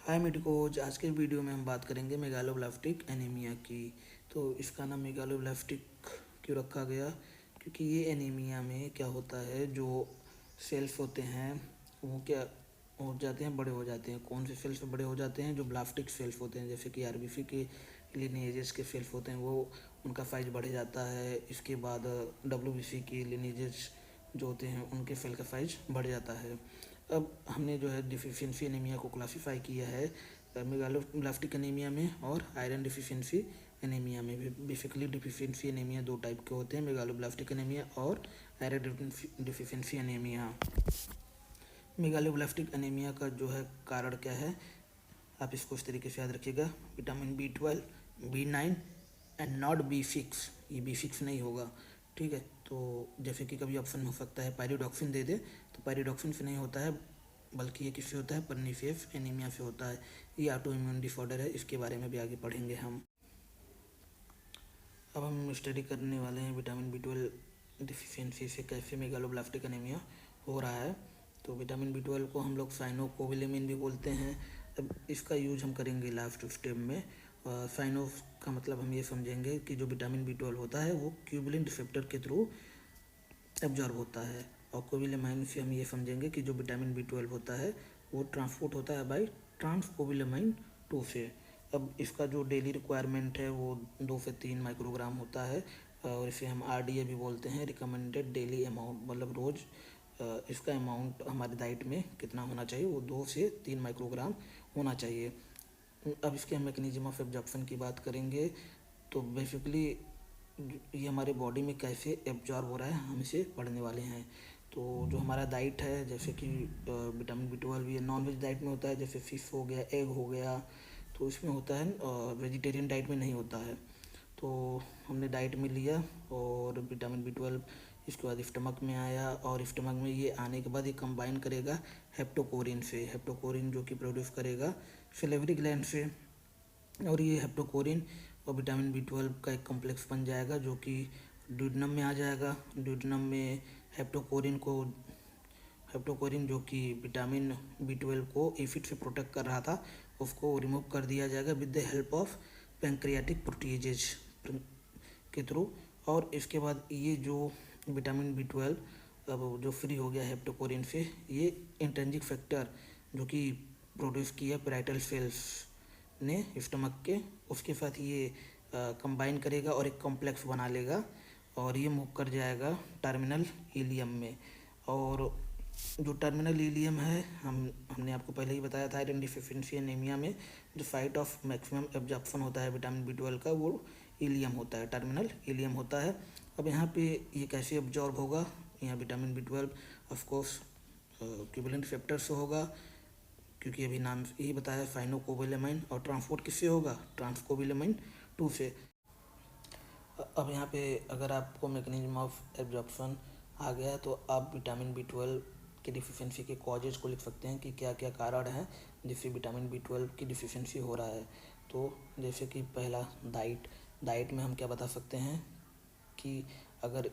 हाय medicos, आज के video में हम बात करेंगे मेगालोब्लास्टिक एनीमिया की। तो इसका नाम मेगालोब्लास्टिक क्यों रखा गया? क्योंकि ये एनीमिया में क्या होता है, जो सेल्स होते हैं वो क्या हो जाते हैं, बड़े हो जाते हैं। कौन से सेल्स बड़े हो जाते हैं? जो ब्लास्टिक सेल्स होते हैं, जैसे कि आरबीसी के लिनेजेस के सेल्स होते हैं, वो उनका साइज बढ़ जाता है। इसके बाद डब्ल्यूबीसी की लिनेजेस जो होते हैं उनके सेल का साइज बढ़ जाता है। अब हमने जो है डिफिशियंसी एनीमिया को क्लासीफाई किया है मेगालोब्लास्टिक एनीमिया में और आयरन डिफिशियंसी एनीमिया में भी। बेसिकली डिफिशियंसी एनीमिया दो टाइप के होते हैं, मेगालोब्लास्टिक एनीमिया और iron deficiency anaemia. Megaloblastic anaemia का जो है कारण क्या है, आप इसको इस तरीके से याद रखिएगा। Vitamin B12, B9 and not B6। ये B6 नहीं होगा, ठीक है। तो जैसे कि कभी ऑप्शन हो सकता है पायरिडॉक्सिन दे दे, तो पायरिडॉक्सिन से नहीं होता है, बल्कि ये किससे होता है? परनीसियस एनीमिया से होता है। ये ऑटो इम्यून डिसऑर्डर है, इसके बारे में भी आगे पढ़ेंगे हम। अब हम स्टडी करने वाले हैं विटामिन B12 डिफिशियंसी से कैसे मेगालोब्लास्टिक एनीमिया हो रहा है। तो विटामिन B12 को हम लोग साइनोकोबिलेमिन भी बोलते हैं। अब इसका यूज हम करेंगे लास्ट स्टेप में। साइनो का मतलब हम ये समझेंगे कि जो विटामिन B12 होता है वो क्यूबुलिन रिसेप्टर के थ्रू एब्जॉर्ब होता है, और कोबिलेमाइन से हम ये समझेंगे कि जो विटामिन B12 होता है वो ट्रांसपोर्ट होता है बाई ट्रांसकोबिलेमाइन 2 से। अब इसका जो डेली रिक्वायरमेंट है वो 2 से 3 माइक्रोग्राम होता है, और इसे हम RDA भी बोलते हैं, रिकमेंडेड डेली अमाउंट। मतलब रोज़ इसका अमाउंट हमारी डाइट में कितना होना चाहिए, वो 2 से 3 माइक्रोग्राम होना चाहिए। अब इसके हम मैकेनिज्म ऑफ एब्जॉर्प्शन की बात करेंगे। तो बेसिकली ये हमारे बॉडी में कैसे एब्जॉर्ब हो रहा है हम इसे पढ़ने वाले हैं। तो जो हमारा डाइट है, जैसे कि विटामिन B12 ये नॉन वेज डाइट में होता है, जैसे फिश हो गया, एग हो गया, तो इसमें होता है। वेजिटेरियन डाइट में नहीं होता है। तो हमने डाइट में लिया और विटामिन B12 इसके बाद स्टमक में आया, और स्टमक में ये आने के बाद ये कंबाइन करेगा हेप्टोकोरिन से। हेप्टोकोरिन जो कि प्रोड्यूस करेगा सिलेवरी ग्लैंड से, और ये हेप्टोकोरिन और विटामिन B12 का एक कॉम्प्लेक्स बन जाएगा जो कि ड्यूडेनम में आ जाएगा। ड्यूडेनम में हेप्टोकोरिन जो कि विटामिन B12 को एसिड से प्रोटेक्ट कर रहा था, उसको रिमूव कर दिया जाएगा with the help of pancreatic proteases के थ्रू। और इसके बाद ये जो विटामिन B12 अब जो फ्री हो गया हेप्टोकोरिन से, ये इंट्रिंसिक फैक्टर जो कि प्रोड्यूस किया पैराइटल सेल्स ने स्टमक के, उसके साथ ये कंबाइन करेगा और एक कॉम्प्लेक्स बना लेगा, और ये मूव कर जाएगा टर्मिनल इलियम में। और जो टर्मिनल इलियम है, हमने आपको पहले ही बताया था, आयरन डिफिशिएंसी एनीमिया में जो साइट ऑफ मैक्सिमम एब्जॉर्प्शन होता है विटामिन B12 का, वो इलियम होता है, टर्मिनल इलियम होता है। अब यहाँ पे ये कैसे एब्जॉर्ब होगा? यहाँ विटामिन B12 ऑफकोर्स क्यूबुलिन रिसेप्टर से होगा, क्योंकि अभी नाम यही बताया साइनोकोबिलेमाइन, और ट्रांसपोर्ट किससे होगा? ट्रांसकोबिलेमाइन 2 से। अब यहाँ पे अगर आपको मैकेनिज्म ऑफ एब्जॉर्प्शन आ गया तो आप विटामिन B12 की डिफिशियंसी के कॉजेज को लिख सकते हैं कि क्या क्या कारण है जिससे विटामिन B12 की डिफिशियंसी हो रहा है। तो जैसे कि पहला डाइट में हम क्या बता सकते हैं कि अगर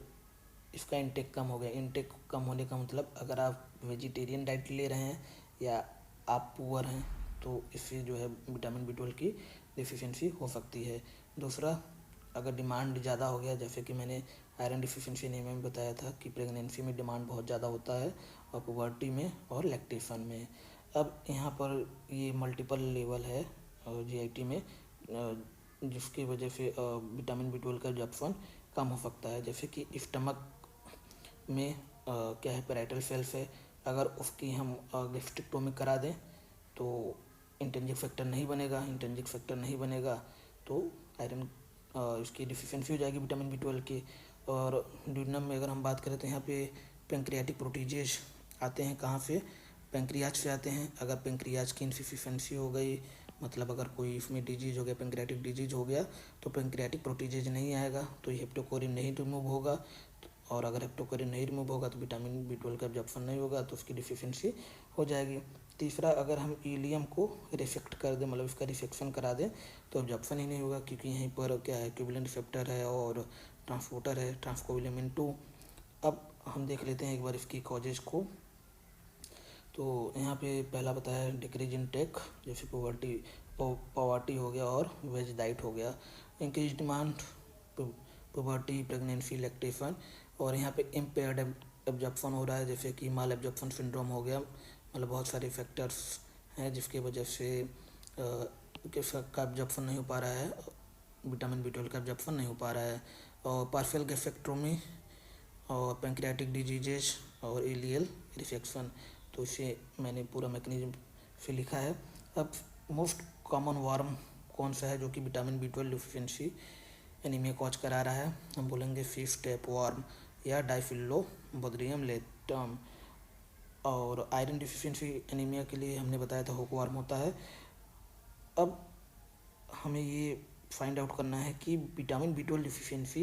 इसका इंटेक कम हो गया, इंटेक कम होने का मतलब अगर आप वेजिटेरियन डाइट ले रहे हैं या आप पुअर हैं, तो इससे जो है विटामिन B12 की डिफिशियंसी हो सकती है। दूसरा, अगर डिमांड ज़्यादा हो गया, जैसे कि मैंने आयरन डिफिशियंसी एनीमिया में बताया था कि प्रेगनेंसी में डिमांड बहुत ज़्यादा होता है, और पुबर्टी में और लैक्टेशन में। अब यहाँ पर ये मल्टीपल लेवल है GIT में, जिसकी वजह से विटामिन B12 का एब्जॉर्प्शन कम हो सकता है। जैसे कि स्टमक में क्या है, पैराइटल सेल्स है, अगर उसकी हम गैस्ट्रिक्टोमी करा दें तो इंट्रिंसिक फैक्टर नहीं बनेगा। इंट्रिंसिक फैक्टर नहीं बनेगा तो आयरन इसकी डिफिशियंसी हो जाएगी विटामिन B12 की। और ड्यूडेनम में अगर हम बात करें तो यहाँ पे पैंक्रियाटिक प्रोटीजेज आते हैं। कहाँ से? पैंक्रियाज से आते हैं। अगर पैंक्रियाज की इनफिशियंसी हो गई, मतलब अगर कोई इसमें डिजीज हो गया, पैंक्रियाटिक डिजीज हो गया, तो पैंक्रियाटिक प्रोटीजेज नहीं आएगा, तो ये हेप्टोकोरिन नहीं रिमूव होगा, और अगर हेप्टोकोरिन नहीं रिमूव होगा तो विटामिन B12 का एब्जॉर्प्शन नहीं होगा, तो उसकी डिफिशियंसी हो जाएगी। तीसरा, अगर हम इलियम को रिसेक्ट कर दें, मतलब इसका रिसेक्शन करा दें, तो एब्जॉर्प्शन ही नहीं होगा, क्योंकि यहीं पर क्या है, क्यूबुलिन रिसेप्टर है और ट्रांसपोर्टर है, ट्रांसकोबिलेमिन 2। अब हम देख लेते हैं एक बार इसकी कॉजेज को। तो यहाँ पे पहला बताया है डिक्रीज इन टेक, जैसे पॉवर्टी हो गया और वेज डाइट हो गया, increase demand, puberty, pregnancy, lactation, और यहाँ पे इम्पेयर्ड एब्जॉर्प्शन हो रहा है, जैसे कि माल एब्जॉर्प्शन सिंड्रोम हो गया। मतलब बहुत सारे फैक्टर्स हैं जिसके वजह से का एब्जॉर्प्शन नहीं हो पा रहा है, विटामिन B12 का एब्जॉर्प्शन नहीं हो पा रहा है। और पार्शियल गैस्ट्रेक्टोमी और पैंक्रियाटिक डिजीजेस और इलियल रिसेक्शन, तो इसे मैंने पूरा मैकेनिज्म से लिखा है। अब मोस्ट कॉमन वार्म कौन सा है जो कि vitamin B12 deficiency anaemia cause करा रहा है? हम बोलेंगे फिश टैप वार्म या डाइफिल्लोबोथ्रियम लेटम। और आयरन डिफिशिएंसी एनीमिया के लिए हमने बताया था हुक वार्म होता है। अब हमें ये फाइंड आउट करना है कि विटामिन B12 डिफिशिएंसी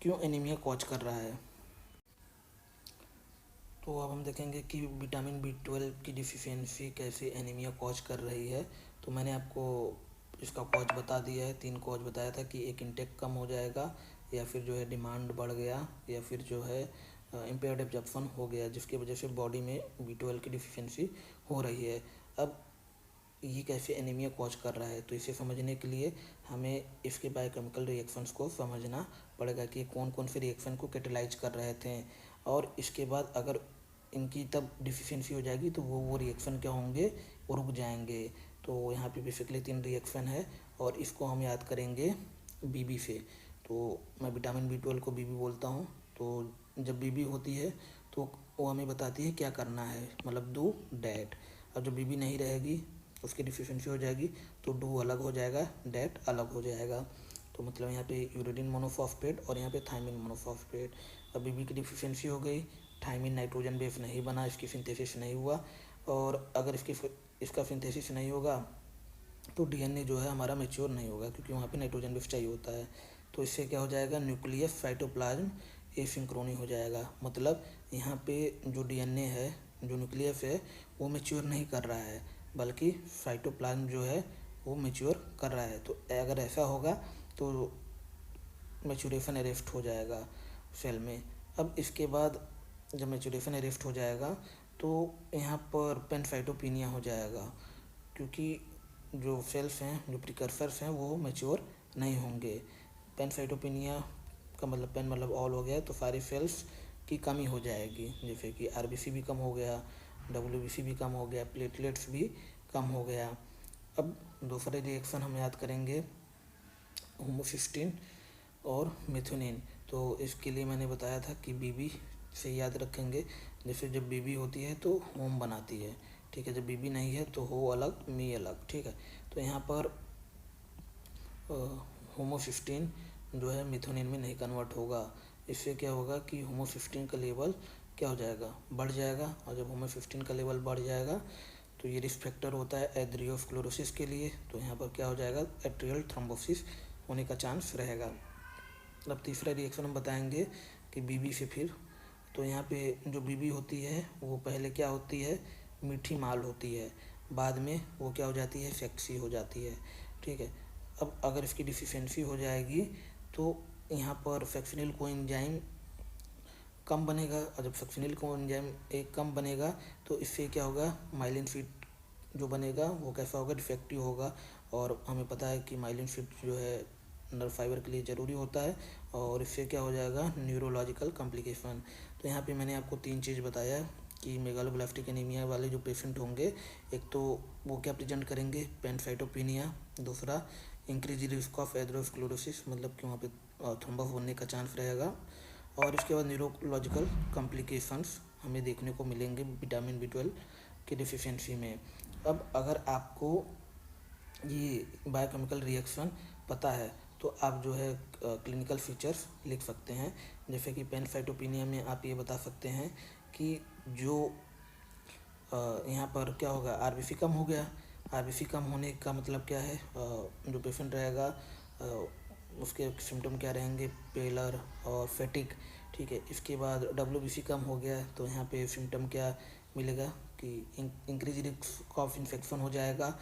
क्यों एनीमिया कॉज कर रहा है। तो अब हम देखेंगे कि विटामिन B12 की डिफिशिएंसी कैसे एनीमिया कॉज कर रही है। तो मैंने आपको इसका कॉज बता दिया है, 3 कॉज बताया था कि एक इंटेक कम हो जाएगा, या फिर जो है डिमांड बढ़ गया, या फिर जो है इम्पेयर्ड एब्जॉर्प्शन हो गया, जिसकी वजह से बॉडी में B12 की डिफिशिएंसी हो रही है। अब ये कैसे एनीमिया कॉज कर रहा है, तो इसे समझने के लिए हमें इसके बायोकेमिकल रिएक्शंस को समझना पड़ेगा कि कौन कौन से रिएक्शन को कैटेलाइज कर रहे थे, और इसके बाद अगर इनकी तब डिफिशिएंसी हो जाएगी तो वो रिएक्शन क्या होंगे, वो रुक जाएंगे। तो यहाँ पे बेसिकली 3 रिएक्शन है, और इसको हम याद करेंगे बीबी से। तो मैं विटामिन B12 को बीबी बोलता हूँ। तो जब बीबी होती है तो वो हमें बताती है क्या करना है, मतलब डू डैट। अब जब बीबी नहीं रहेगी, उसकी डिफिशिएंसी हो जाएगी, तो डू अलग हो जाएगा, डैट अलग हो जाएगा। तो मतलब यहाँ पे यूरेडिन मोनोफॉस्फेट और यहाँ पे थायमिन मोनोफॉस्फेट। अब बीबी की डिफिशिएंसी हो गई, थायमिन नाइट्रोजन बेस नहीं बना, इसकी सिंथेसिस नहीं हुआ, और अगर इसका सिंथेसिस नहीं होगा तो DNA जो है हमारा मैच्योर नहीं होगा, क्योंकि वहाँ पे नाइट्रोजन बेस चाहिए होता है। तो इससे क्या हो जाएगा, न्यूक्लियस साइटोप्लाज्म एसिंक्रोनी हो जाएगा। मतलब यहाँ पे जो DNA है, जो न्यूक्लियस है, वो मैच्योर नहीं कर रहा है, बल्कि साइटोप्लाज्म जो है वो मैच्योर कर रहा है। तो अगर ऐसा होगा तो मैच्योरेशन अरेस्ट हो जाएगा सेल में। अब इसके बाद जब मैच्योरेशन अरेस्ट हो जाएगा तो यहाँ पर पेनसाइटोपिनिया हो जाएगा, क्योंकि जो सेल्स हैं, जो प्रिकर्सर्स हैं, वो मैच्योर नहीं होंगे। पेनसाइटोपिनिया का मतलब पेन मतलब ऑल हो गया, तो सारी सेल्स की कमी हो जाएगी, जैसे कि RBC भी कम हो गया, WBC भी कम हो गया, प्लेटलेट्स भी कम हो गया। अब दूसरे रिएक्शन हम याद करेंगे होमोसिस्टीन और मेथोनिन। तो इसके लिए मैंने बताया था कि बीबी से याद रखेंगे, जैसे जब बीबी होती है तो होम बनाती है, ठीक है, जब बीबी नहीं है तो हो अलग मी अलग, ठीक है। तो यहाँ पर होमोसिस्टीन जो है मिथोनिन में नहीं कन्वर्ट होगा। इससे क्या होगा कि होमोसिस्टीन का लेवल क्या हो जाएगा, बढ़ जाएगा, और जब होमोसिस्टीन का लेवल बढ़ जाएगा तो ये रिस्क फैक्टर होता है एथेरोस्क्लेरोसिस के लिए। तो यहाँ पर क्या हो जाएगा, एट्रियल थ्रोम्बोसिस होने का चांस रहेगा। अब तीसरा रिएक्शन हम बताएंगे कि बीबी से फिर, तो यहाँ पे जो बीबी होती है वो पहले क्या होती है, मीठी माल होती है, बाद में वो क्या हो जाती है, सेक्सी हो जाती है, ठीक है। अब अगर इसकी डिफिशिएंसी हो जाएगी तो यहाँ पर सक्सिनिल कोएंजाइम कम बनेगा, और जब सक्सिनिल कोएंजाइम एक कम बनेगा तो इससे क्या होगा, माइलिन शीट जो बनेगा वो कैसा होगा, डिफेक्टिव होगा। और हमें पता है कि माइलिन शीट जो है नर्व फाइबर के लिए ज़रूरी होता है, और इससे क्या हो जाएगा, न्यूरोलॉजिकल कॉम्प्लिकेशन। तो यहाँ पे मैंने आपको 3 चीज़ बताया कि मेगालोब्लास्टिक एनीमिया वाले जो पेशेंट होंगे, एक तो वो क्या प्रेजेंट करेंगे, पेनसाइटोपिनिया, दूसरा इंक्रीज रिस्क ऑफ एथेरोस्क्लेरोसिस, मतलब कि वहाँ पे थ्रोम्बस बनने का चांस रहेगा, और इसके बाद न्यूरोलॉजिकल कॉम्प्लिकेशंस हमें देखने को मिलेंगे विटामिन B12 की डिफिशिएंसी में। अब अगर आपको ये बायोकेमिकल रिएक्शन पता है तो आप जो है क्लिनिकल फीचर्स लिख सकते हैं, जैसे कि पेनसाइटोपिनिया में आप ये बता सकते हैं कि जो यहाँ पर क्या होगा, RBC कम हो गया। RBC कम होने का मतलब क्या है, जो पेशेंट रहेगा उसके सिम्टम क्या रहेंगे, पेलर और फैटिक, ठीक है। इसके बाद WBC कम हो गया, तो यहाँ पे सिम्टम क्या मिलेगा कि इंक्रीज रिस्क ऑफ इन्फेक्शन हो जाएगा।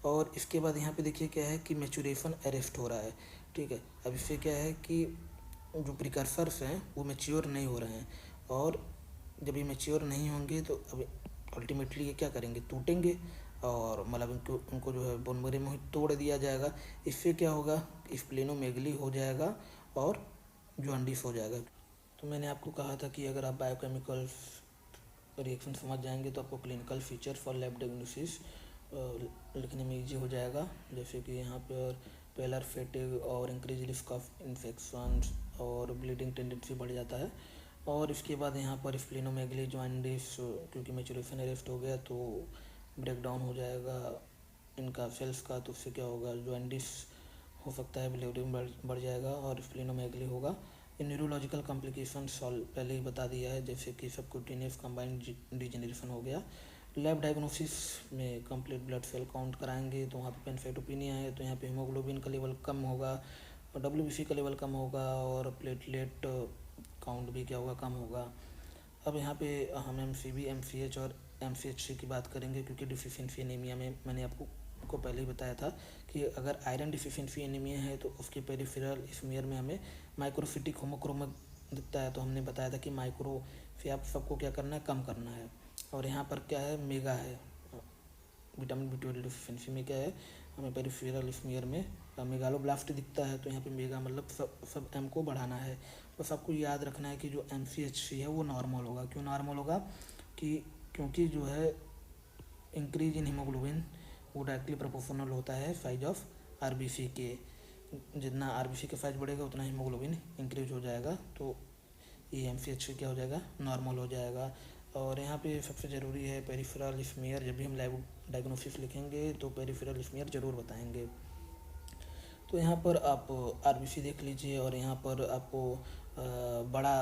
और इसके बाद यहाँ पे देखिए क्या है कि मैच्योरेशन अरेस्ट हो रहा है, ठीक है। अब इससे क्या है कि जो प्रिकर्सर्स हैं वो मैच्योर नहीं हो रहे हैं, और जब ये मैच्योर नहीं होंगे तो अब अल्टीमेटली ये क्या करेंगे, टूटेंगे और मतलब उनको जो है बोन मैरो में ही तोड़ दिया जाएगा। इससे क्या होगा, स्प्लेनोमेगली हो जाएगा और जॉन्डिस हो जाएगा। तो मैंने आपको कहा था कि अगर आप बायोकेमिकल रिएक्शन समझ जाएंगे तो आपको clinical feature for lab diagnosis लिखने में इजी हो जाएगा। जैसे कि यहाँ पर पेलर फेटिग और इंक्रीज रिस्क ऑफ इन्फेक्शन और ब्लीडिंग टेंडेंसी बढ़ जाता है। और इसके बाद यहाँ पर स्प्लेनोमेगली जॉन्डिस, क्योंकि मैचुरेशन अरेस्ट हो गया तो ब्रेक डाउन हो जाएगा इनका सेल्स का, तो उससे क्या होगा, जॉन्डिस हो सकता है, ब्लीडिंग बढ़ जाएगा और स्प्लेनोमेगली होगा। न्यूरोलॉजिकल कॉम्प्लिकेशन सॉल्व पहले ही बता दिया है, जैसे कि सबक्यूटेनियस कंबाइंड डिजेनरेशन हो गया। लैब डायग्नोसिस में कंप्लीट ब्लड सेल काउंट कराएंगे तो वहाँ पे पैनसाइटोपिनिया है तो यहाँ पे हीमोग्लोबिन का लेवल कम होगा, WBC का लेवल कम होगा और प्लेटलेट काउंट भी क्या होगा, कम होगा। अब यहाँ पे हम MCV, MCH और MCHC की बात करेंगे, क्योंकि डिफिशिएंसी एनीमिया में मैंने आपको पहले ही बताया था कि अगर आयरन डिफिशिएंसी एनीमिया है तो उसके पेरिफेरल स्मीयर में हमें माइक्रोफिटिक होमोक्रोमा दिखता है। तो हमने बताया था कि माइक्रो से आप सबको क्या करना है, कम करना है। और यहाँ पर क्या है, मेगा है, विटामिन B12 डिफिशिएंसी में क्या है, हमें पेरिफेरल स्मीयर में मेगालोब्लास्ट दिखता है। तो यहाँ पे मेगा मतलब सब M को बढ़ाना है। बस आपको याद रखना है कि जो MCHC है वो नॉर्मल होगा। क्यों नॉर्मल होगा, क्योंकि जो है इंक्रीज इन हीमोग्लोबिन वो डायरेक्टली प्रोपोर्शनल होता है साइज ऑफ RBC के। जितना RBC का साइज बढ़ेगा उतना हीमोग्लोबिन इंक्रीज हो जाएगा, तो ये MCHC क्या हो जाएगा, नॉर्मल हो जाएगा। और यहाँ पे सबसे ज़रूरी है पेरिफेरल स्मीयर। जब भी हम लैब डायग्नोसिस लिखेंगे तो पेरिफेरल स्मीयर ज़रूर बताएंगे। तो यहाँ पर आप RBC देख लीजिए और यहाँ पर आपको बड़ा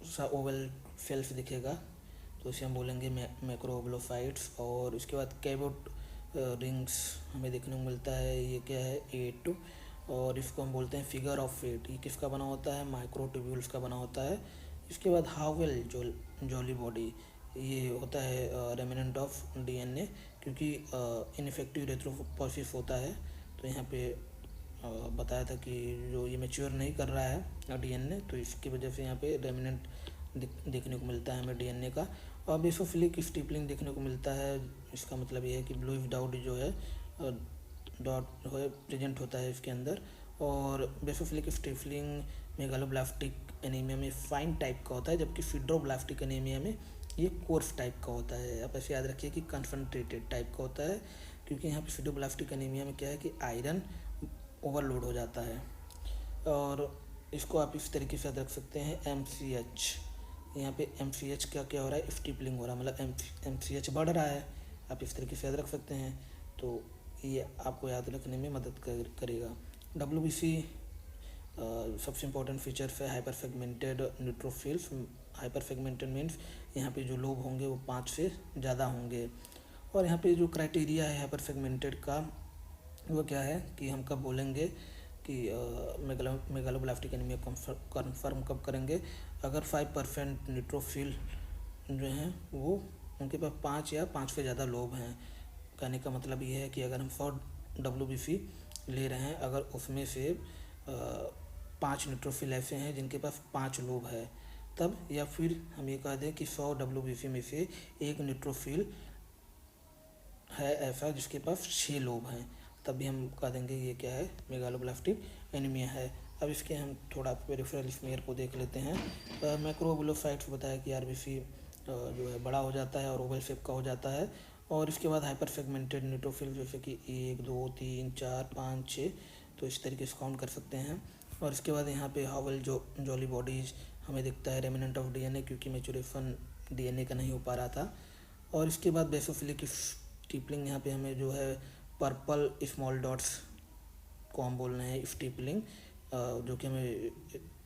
सा ओवल सेल्स दिखेगा, तो इसे हम बोलेंगे मैक्रोग्लोसाइट्स। और उसके बाद कैबोट रिंग्स हमें देखने को मिलता है, ये क्या है, 8, और इसको हम बोलते हैं फिगर ऑफ 8। ये किसका बना होता है, माइक्रोट्यूब्यूल्स का बना होता है। इसके बाद हावेल जॉली बॉडी, ये होता है रेमिनेंट ऑफ DNA, क्योंकि इनफेक्टिव रेट्रोपोसिस होता है। तो यहाँ पे बताया था कि जो ये मैच्योर नहीं कर रहा है DNA, तो इसकी वजह से यहाँ पे रेमिनेंट देखने को मिलता है हमें DNA का। और बेसोफिलिक स्टिपलिंग देखने को मिलता है। इसका मतलब ये है कि ब्लूइश डाउट जो है डॉट है प्रेजेंट होता है इसके अंदर। और बेसोफिलिक स्टिपलिंग मेगालोब्लास्टिक एनीमिया में फाइन टाइप का होता है, जबकि सिड्रोब्लास्टिक एनीमिया में ये कोर्स टाइप का होता है। आप ऐसे याद रखिए कि कंसनट्रेटेड टाइप का होता है, क्योंकि यहाँ पे सिड्रोब्लास्टिक एनीमिया में क्या है कि आयरन ओवरलोड हो जाता है। और इसको आप इस तरीके से रख सकते हैं MCH। यहाँ पे MCH क्या हो रहा है, स्टिपलिंग हो रहा है, मतलब MCH बढ़ रहा है। आप इस तरीके से याद रख सकते हैं, तो ये आपको याद रखने में मदद करेगा। WBC सबसे इम्पोर्टेंट फीचर है hyper segmented neutrophils. Hyper segmented means यहाँ पे जो लोब होंगे वो 5 से ज़्यादा होंगे। और यहाँ पे जो क्राइटेरिया है हाइपर सेगमेंटेड का वो क्या है कि हम कब बोलेंगे कि मेगालोब्लास्टिक एनीमिया कन्फर्म कब करेंगे, अगर 5% न्यूट्रोफिल जो हैं वो उनके पास 5 या 5 से ज़्यादा लोब हैं। कहने का मतलब ये है कि अगर हम 100 WBC ले रहे हैं, अगर उसमें से 5 न्यूट्रोफिल ऐसे हैं जिनके पास 5 लोब है तब, या फिर हम ये कह दें कि 100 WBC में से एक न्यूट्रोफिल है ऐसा जिसके पास 6 लोब हैं, तब भी हम कह देंगे ये क्या है, मेगालोब्लास्टिक एनीमिया है। अब इसके हम थोड़ा पेरिफेरल स्मीयर को देख लेते हैं। मैक्रोग्लोसाइट्स बताया कि RBC जो है बड़ा हो जाता है और ओवल शेप का हो जाता है। और इसके बाद हाइपर सेगमेंटेड न्यूट्रोफिल जैसे कि 1, 2, 3, 4, 5, 6, तो इस तरीके से काउंट कर सकते हैं। और इसके बाद यहाँ पे हावेल जॉली बॉडीज हमें दिखता है रेमिनेंट ऑफ DNA, क्योंकि मैचुरेशन DNA का नहीं हो पा रहा था। और इसके बाद बेसोफिलिक स्टिपलिंग, यहाँ पे हमें जो है पर्पल स्मॉल डॉट्स को हम बोल रहे हैं स्टिपलिंग, जो कि हमें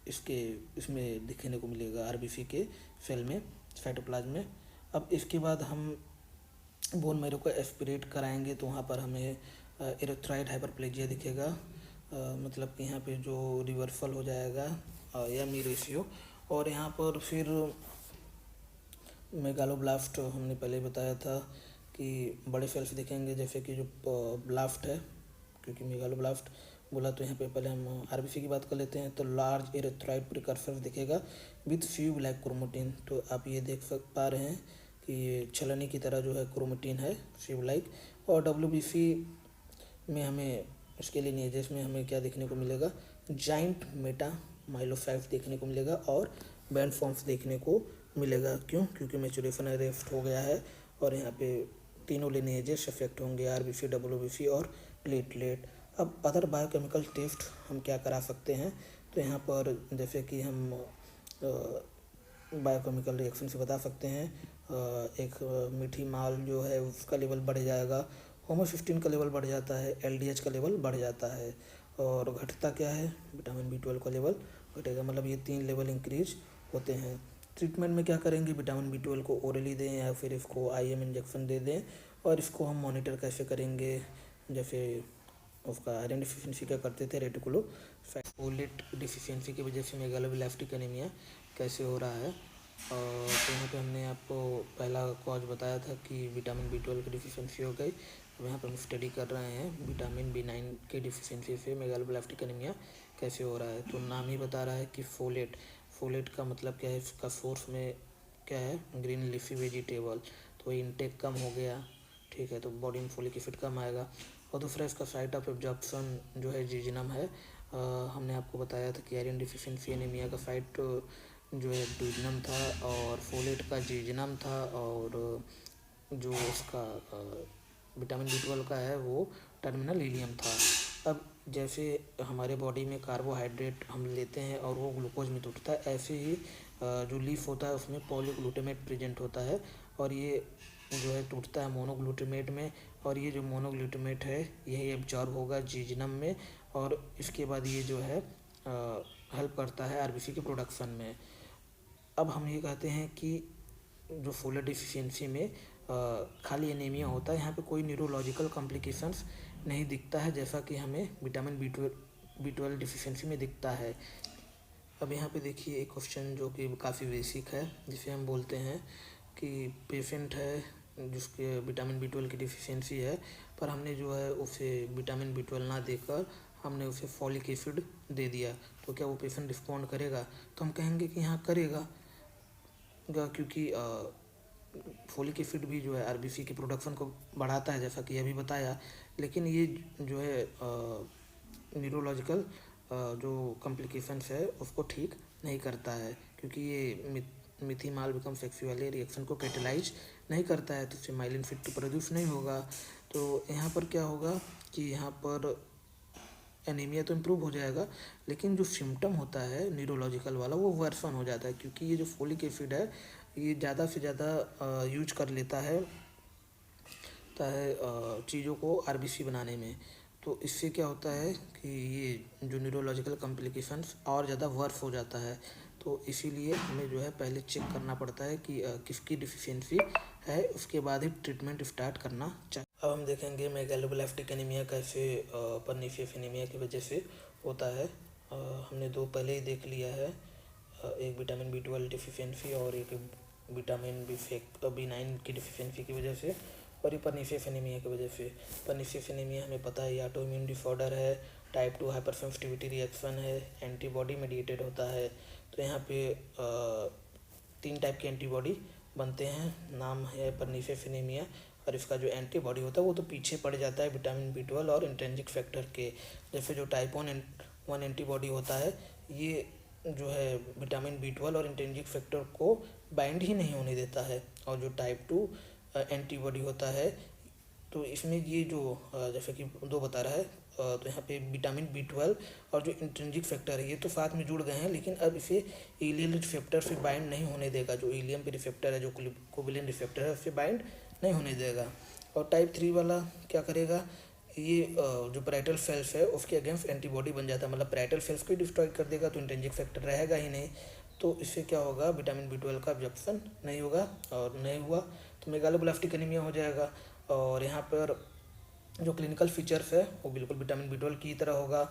इसमें दिखने को मिलेगा RBC के सेल में, साइटोप्लाज्म में। अब इसके बाद हम बोन मैरो को एस्पिरेट कराएंगे तो वहाँ पर हमें एरिथ्राइड हाइपरप्लेजिया दिखेगा, मतलब कि यहाँ पे जो रिवर्सल हो जाएगा या रेशियो। और यहाँ पर फिर मेगालोब्लास्ट हमने पहले बताया था कि बड़े सेल्स दिखेंगे, जैसे कि जो ब्लास्ट है, क्योंकि मेगालोब्लास्ट बोला तो यहाँ पे पहले हम आरबीसी की बात कर लेते हैं। तो लार्ज एरिथ्राइड प्रिकर्सर दिखेगा विथ फ्यू ब्लैक क्रोमेटिन। तो आप ये देख पा रहे हैं कि ये छलनी की तरह जो है क्रोमेटिन है फ्यू ब्लैक। और डब्ल्यूबीसी में हमें इसके लिए नीजेस में हमें क्या देखने को मिलेगा, जाइंट मेटा माइलोफैक्ट देखने को मिलेगा और बैंड फॉर्म्स देखने को मिलेगा। क्यों? क्योंकि मैचुरेशन अरेस्ट हो गया है और यहाँ पे तीनों लिनेजेस इफेक्ट होंगे, आरबीसी, डब्ल्यूबीसी और प्लेटलेट। अब अदर बायोकेमिकल टेस्ट हम क्या करा सकते हैं, तो यहाँ पर जैसे कि हम बायोकेमिकल रिएक्शन से बता सकते हैं। एक मीठी माल जो है उसका लेवल बढ़ जाएगा, होमोसिस्टीन का लेवल बढ़ जाता है, एलडीएच का लेवल बढ़ जाता है। और घटता क्या है, विटामिन बी12 का लेवल घटेगा। मतलब ये 3 लेवल इंक्रीज होते हैं। ट्रीटमेंट में क्या करेंगे, विटामिन बी12 को ओरली दें या फिर इसको आईएम इंजेक्शन दे दें। और इसको हम मॉनिटर कैसे करेंगे, जैसे उसका आयरन डिफिशिएंसी क्या करते थे, रेटिकुलो फोलेट डिफिशिएंसी की वजह से मेगालोब्लास्टिक एनीमिया कैसे हो रहा है। और तो यहाँ पे हमने आपको पहला कॉज बताया था कि विटामिन बी12 की डिफिशिएंसी हो गई। अब यहाँ पर हम स्टडी कर रहे हैं विटामिन बी9 की डिफिशिएंसी से मेगालोब्लास्टिक एनीमिया कैसे हो रहा है। तो नाम ही बता रहा है कि फोलेट का मतलब क्या है, इसका सोर्स में क्या है, ग्रीन लीफी वेजिटेबल। तो इनटेक कम हो गया, ठीक है, तो बॉडी में फोलिक एसिड कम आएगा। और दूसरा इसका साइट ऑफ एब्जॉर्प्शन जो है जीजनम है। हमने आपको बताया था कि आयरन डिफिशिएंसी एनीमिया का साइट जो है डूजनम था और फोलेट का जीजनम था। और जो उसका विटामिन बी12 का है वो टर्मिनल इलियम था। अब जैसे हमारे बॉडी में कार्बोहाइड्रेट हम लेते हैं और वो ग्लूकोज में टूटता है, ऐसे ही जो लीफ होता है उसमें पॉलीग्लूटामेट प्रेजेंट होता है और ये जो है टूटता है मोनोग्लूटामेट में। और ये जो मोनोग्लूटामेट है यही एब्जॉर्ब होगा जीजनम में और इसके बाद ये जो है हेल्प करता है आरबीसी के प्रोडक्शन में। अब हम ये कहते हैं कि जो फोलेट डिफिशिएंसी में खाली एनीमिया होता है, यहाँ पे कोई न्यूरोलॉजिकल कॉम्प्लिकेशंस नहीं दिखता है जैसा कि हमें विटामिन बी12 डिफिशिएंसी में दिखता है। अब यहाँ पे देखिए एक क्वेश्चन जो कि काफ़ी बेसिक है, जिसे हम बोलते हैं कि पेशेंट है जिसके विटामिन बी12 की डिफिशिएंसी है, पर हमने जो है उसे विटामिन बी12 ना देकर हमने उसे फॉलिक एसिड दे दिया, तो क्या वो पेशेंट रिस्पॉन्ड करेगा? तो हम कहेंगे कि हाँ करेगा, क्योंकि फोलिक एसिड भी जो है आरबीसी के प्रोडक्शन को बढ़ाता है जैसा कि अभी बताया। लेकिन ये जो है न्यूरोलॉजिकल जो कॉम्प्लिकेशंस है उसको ठीक नहीं करता है, क्योंकि ये मिथीमाल बिकम सेक्सुअली रिएक्शन को कैटेलाइज नहीं करता है, तो उससे माइलिन फिट तो प्रोड्यूस नहीं होगा। तो यहाँ पर क्या होगा कि यहाँ पर एनीमिया तो इम्प्रूव हो जाएगा, लेकिन जो सिम्टम होता है न्यूरोलॉजिकल वाला वो वर्सन हो जाता है, क्योंकि ये जो फोलिक एसिड है ये ज़्यादा से ज़्यादा यूज कर लेता है चीज़ों को आरबीसी बनाने में। तो इससे क्या होता है कि ये जो न्यूरोलॉजिकल कॉम्प्लिकेशंस और ज़्यादा वर्स हो जाता है। तो इसीलिए हमें जो है पहले चेक करना पड़ता है कि किसकी डिफिशिएंसी है, उसके बाद ही ट्रीटमेंट स्टार्ट करना चाहिए। अब हम देखेंगे मेगालोब्लास्टिक एनीमिया कैसे परनीशियस एनीमिया की वजह से होता है। हमने दो पहले ही देख लिया है, एक विटामिन बी12 डिफिशिएंसी और एक विटामिन बी9 की डिफिशिएंसी की वजह से, और ये परनीशियस एनीमिया की वजह से। परनीशियस एनीमिया हमें पता है ऑटो इम्यून डिसऑर्डर है, टाइप 2 हाइपर सेंसिटिविटी रिएक्शन है, एंटीबॉडी मेडिएटेड होता है। तो यहाँ पे 3 टाइप के एंटीबॉडी बनते हैं, नाम है परनीशियस एनीमिया। और इसका जो एंटीबॉडी होता है वो तो पीछे पड़ जाता है विटामिन बी12 और इंट्रिंसिक फैक्टर के। जैसे जो टाइप 1 एंटीबॉडी होता है ये जो है विटामिन बी12 और इंट्रिंसिक फैक्टर को बाइंड ही नहीं होने देता है। और जो टाइप 2 एंटीबॉडी होता है तो इसमें ये जो जैसे कि 2 बता रहा है, तो यहाँ पे विटामिन बी12 और जो इंट्रिंसिक फैक्टर है ये तो साथ में जुड़ गए हैं, लेकिन अब इसे इलियल रिसेप्टर से बाइंड नहीं होने देगा। जो इलियम पे रिसेप्टर है, जो कोविलिन रिसेप्टर है, उससे बाइंड नहीं होने देगा। और टाइप 3 वाला क्या करेगा, ये जो पैराइटल सेल्स है उसके अगेंस्ट एंटीबॉडी बन जाता है, मतलब पैराइटल सेल्स को डिस्ट्रॉय कर देगा, तो इंट्रिंसिक फैक्टर रहेगा ही नहीं। तो इससे क्या होगा, विटामिन बी12 का एब्जॉर्प्शन नहीं होगा, और नहीं हुआ तो मेगालोब्लास्टिक एनीमिया हो जाएगा। और यहाँ पर जो क्लिनिकल फीचर्स है वो बिल्कुल विटामिन बी12 की तरह होगा।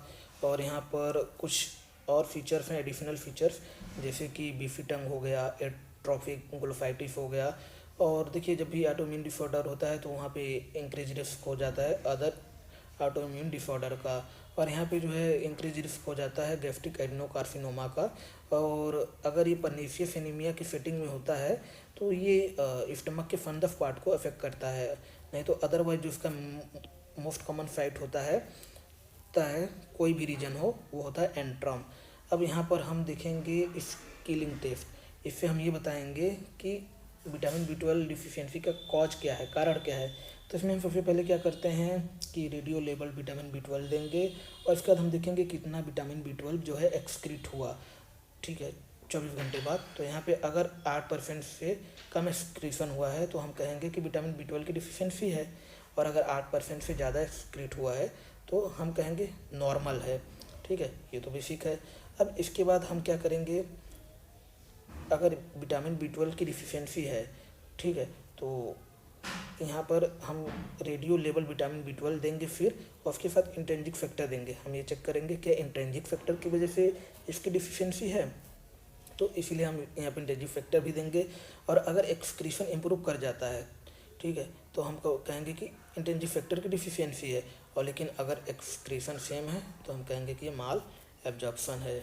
और यहाँ पर कुछ और फीचर्स हैं, एडिशनल फीचर्स, जैसे कि बीफी टंग हो गया, एट्रोफिक ग्लोफाइटिस हो गया। और देखिए जब भी ऑटो इम्यून डिसऑर्डर होता है तो वहाँ पे इंक्रीज रिस्क हो जाता है अदर ऑटो इम्यून डिसऑर्डर का। और यहाँ पे जो है इंक्रीज रिस्क हो जाता है गैस्ट्रिक एडेनोकार्सिनोमा का। और अगर ये पर्नीशियस एनीमिया की सेटिंग में होता है तो ये स्टमक के फंदस पार्ट को अफेक्ट करता है। नहीं तो अदरवाइज जो इसका मोस्ट कॉमन साइट होता है कोई भी रीजन हो वो होता है एंट्रम। अब यहाँ पर हम देखेंगे स्किलिंग टेस्ट। इससे हम ये बताएंगे कि विटामिन B12 डिफिशियंसी का कॉज क्या है, कारण क्या है। तो इसमें हम सबसे पहले क्या करते हैं कि रेडियो लेबल विटामिन B12 देंगे और इसके बाद हम देखेंगे कितना विटामिन B12 जो है एक्सक्रीट हुआ, ठीक है, 24 घंटे बाद। तो यहाँ पे अगर 8% से कम एक्सक्रीशन हुआ है तो हम कहेंगे कि विटामिन B12 की डिफिशियंसी है, और अगर 8% से ज़्यादा एक्सक्रीट हुआ है तो हम कहेंगे नॉर्मल है, ठीक है। ये तो बेसिक है। अब इसके बाद हम क्या करेंगे, अगर विटामिन B12 की डिफिशियंसी है, ठीक है, तो यहाँ पर हम रेडियो लेवल विटामिन B12 देंगे फिर, और उसके साथ इंट्रिंसिक फैक्टर देंगे। हम ये चेक करेंगे कि इंट्रिंसिक फैक्टर की वजह से इसकी डिफिशियंसी है, तो इसीलिए हम यहाँ पर इंट्रिंसिक फैक्टर भी देंगे। और अगर एक्सक्रीशन इम्प्रूव कर जाता है, ठीक है, तो हम कहेंगे कि इंट्रिंसिक फैक्टर की डिफिशियंसी है। और लेकिन अगर एक्सक्रीशन सेम है तो हम कहेंगे कि ये माल एब्जॉर्प्शन है।